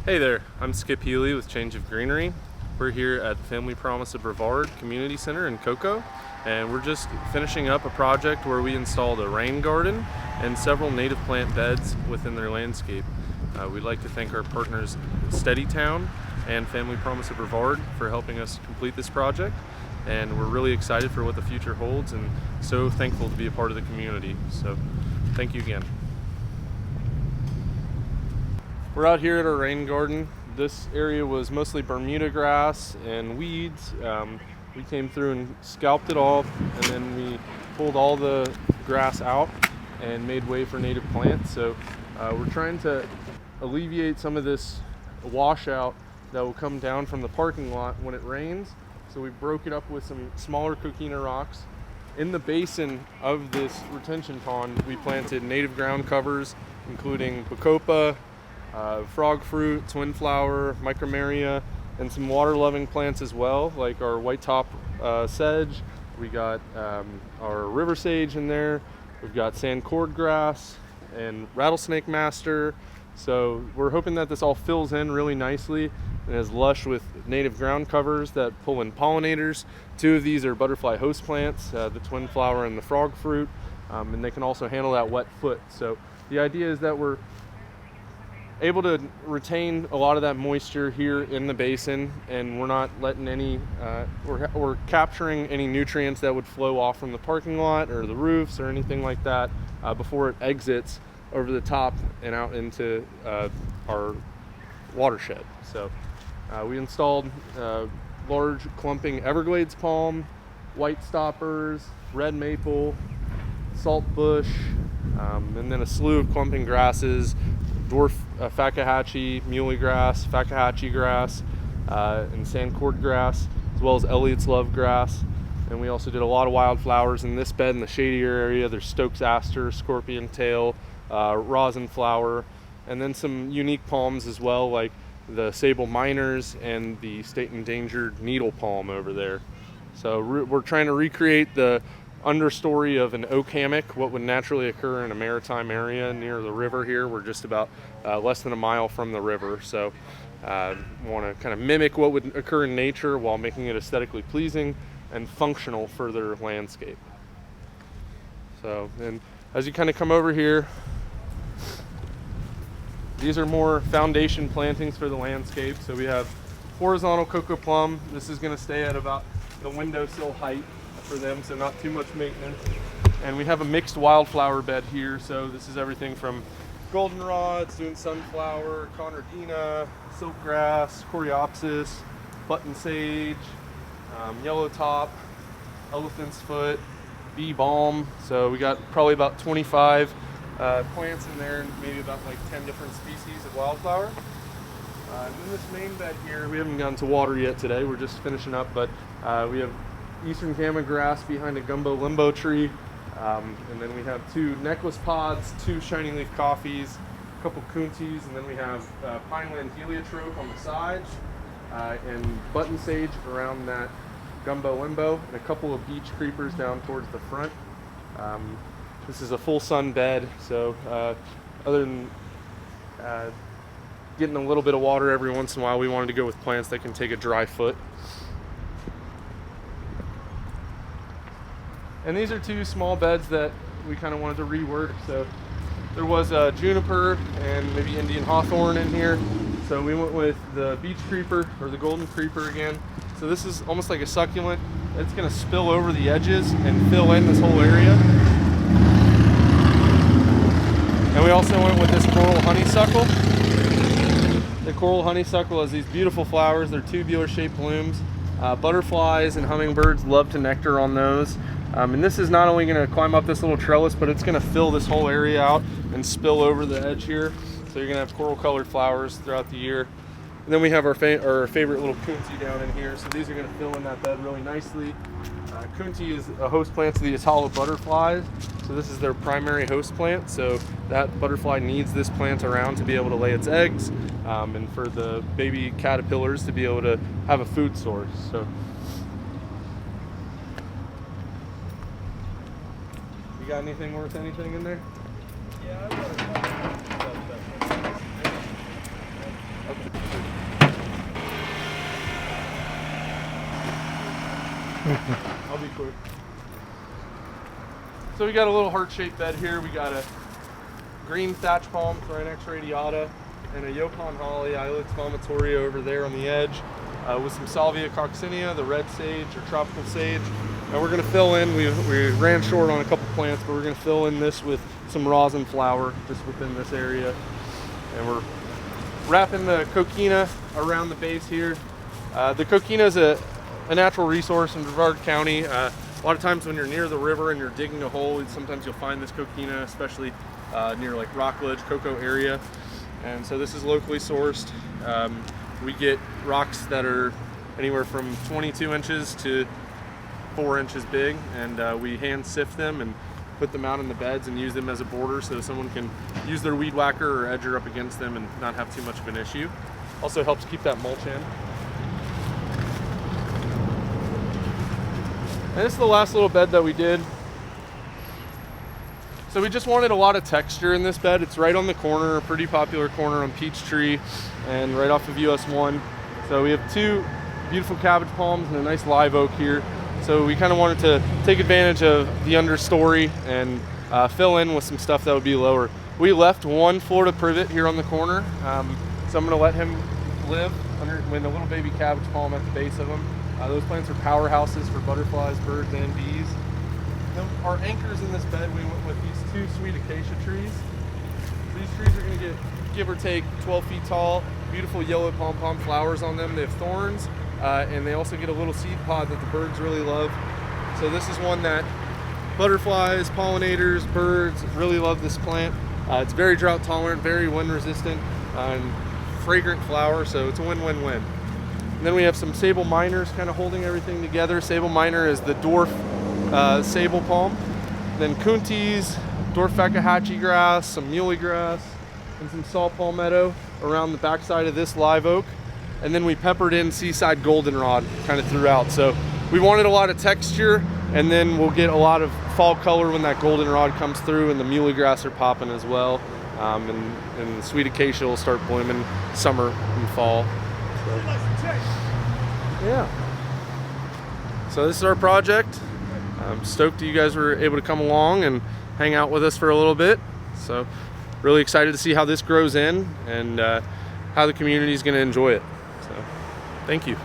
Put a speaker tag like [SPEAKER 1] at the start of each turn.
[SPEAKER 1] Hey there, I'm Skip Healy with Change of Greenery. We're here at the Family Promise of Brevard Community Center in Cocoa, and we're just finishing up a project where we installed a rain garden and several native plant beds within their landscape. We'd like to thank our partners Steadytown and Family Promise of Brevard for helping us complete this project, and we're really excited for what the future holds and so thankful to be a part of the community. So thank you again. We're out here at our rain garden. This area was mostly Bermuda grass and weeds. We came through and scalped it off, and then we pulled all the grass out and made way for native plants. So we're trying to alleviate some of this washout that will come down from the parking lot when it rains. So we broke it up with some smaller coquina rocks. In the basin of this retention pond, we planted native ground covers, including bacopa, frog fruit, twin flower, micromeria, and some water-loving plants as well, like our white top sedge. We got our river sage in there. We've got sand cordgrass and rattlesnake master. So we're hoping that this all fills in really nicely and is lush with native ground covers that pull in pollinators. Two of these are butterfly host plants, the twin flower and the frog fruit, and they can also handle that wet foot. So the idea is that we're able to retain a lot of that moisture here in the basin, and we're not letting any we're capturing any nutrients that would flow off from the parking lot or the roofs or anything like that before it exits over the top and out into our watershed. So we installed large clumping Everglades palm, white stoppers, red maple, salt bush, and then a slew of clumping grasses, dwarf Fakahatchee, muley grass, Fakahatchee grass, and sand cordgrass, as well as Elliott's love grass. And we also did a lot of wildflowers in this bed in the shadier area. There's Stokes aster, scorpion tail, rosin flower, and then some unique palms as well, like the sable minors and the state endangered needle palm over there. So we're trying to recreate the understory of an oak hammock, what would naturally occur in a maritime area near the river here. We're just about less than a mile from the river, so want to kind of mimic what would occur in nature while making it aesthetically pleasing and functional for their landscape. So, and as you kind of come over here, these are more foundation plantings for the landscape. So we have horizontal cocoa plum. This is going to stay at about the windowsill height for them, so not too much maintenance. And we have a mixed wildflower bed here, so this is everything from goldenrod, June sunflower, conardina, silkgrass, coreopsis, button sage, yellow top, elephant's foot, bee balm. So we got probably about 25 plants in there, and maybe about like 10 different species of wildflower. And in this main bed here, we haven't gotten to water yet today, we're just finishing up, but we have eastern gamma grass behind a gumbo limbo tree, and then we have two necklace pods, two shining leaf coffees, a couple kuntis, and then we have pineland heliotrope on the sides, and button sage around that gumbo limbo, and a couple of beach creepers down towards the front. This is a full sun bed, so other than getting a little bit of water every once in a while, we wanted to go with plants that can take a dry foot. And these are two small beds that we kind of wanted to rework. So there was a juniper and maybe Indian hawthorn in here. So we went with the beach creeper, or the golden creeper again. So this is almost like a succulent. It's going to spill over the edges and fill in this whole area. And we also went with this coral honeysuckle. The coral honeysuckle has these beautiful flowers. They're tubular shaped blooms. Butterflies and hummingbirds love to nectar on those. And this is not only going to climb up this little trellis, but it's going to fill this whole area out and spill over the edge here. So you're going to have coral colored flowers throughout the year. And then we have our favorite little kunti down in here. So these are going to fill in that bed really nicely. Kunti is a host plant to the Atala butterflies. So this is their primary host plant. So that butterfly needs this plant around to be able to lay its eggs, and for the baby caterpillars to be able to have a food source. So you got anything worth anything in there?
[SPEAKER 2] Yeah, I've got a couple. Okay.
[SPEAKER 1] I'll be quick. So we got a little heart-shaped bed here. We got a green thatch palm, Thrynax radiata, and a Yukon holly, Ilex vomitoria over there on the edge, with some Salvia coccinea, the red sage or tropical sage. And we're going to fill in, we ran short on a couple plants, but we're going to fill in this with some rosin flower just within this area. And we're wrapping the coquina around the base here. The coquina is a natural resource in Brevard County. A lot of times when you're near the river and you're digging a hole, sometimes you'll find this coquina, especially near like Rockledge, Cocoa area. And so this is locally sourced. We get rocks that are anywhere from 22 inches to 4 inches big, and we hand sift them and put them out in the beds and use them as a border so someone can use their weed whacker or edger up against them and not have too much of an issue. Also helps keep that mulch in. And this is the last little bed that we did. So we just wanted a lot of texture in this bed. It's right on the corner, a pretty popular corner on Peachtree and right off of US 1. So we have 2 beautiful cabbage palms and a nice live oak here. So we kind of wanted to take advantage of the understory and fill in with some stuff that would be lower. We left 1 Florida privet here on the corner, so I'm going to let him live with a little baby cabbage palm at the base of them. Those plants are powerhouses for butterflies, birds, and bees. Then our anchors in this bed, we went with these 2 sweet acacia trees. These trees are going to get, give or take, 12 feet tall, beautiful yellow pom-pom flowers on them. They have thorns. And they also get a little seed pod that the birds really love. So this is one that butterflies, pollinators, birds really love this plant. It's very drought tolerant, very wind resistant, and fragrant flower, so it's a win-win-win. And then we have some sable minors kind of holding everything together. Sable minor is the dwarf sable palm. Then kuntis, dwarf Fakahatchee grass, some muley grass, and some saw palmetto around the backside of this live oak. And then we peppered in seaside goldenrod kind of throughout. So we wanted a lot of texture, and then we'll get a lot of fall color when that goldenrod comes through, and the muley grass are popping as well. And the sweet acacia will start blooming summer and fall. So, yeah. So this is our project. I'm stoked that you guys were able to come along and hang out with us for a little bit. So really excited to see how this grows in and how the community is going to enjoy it. So, thank you.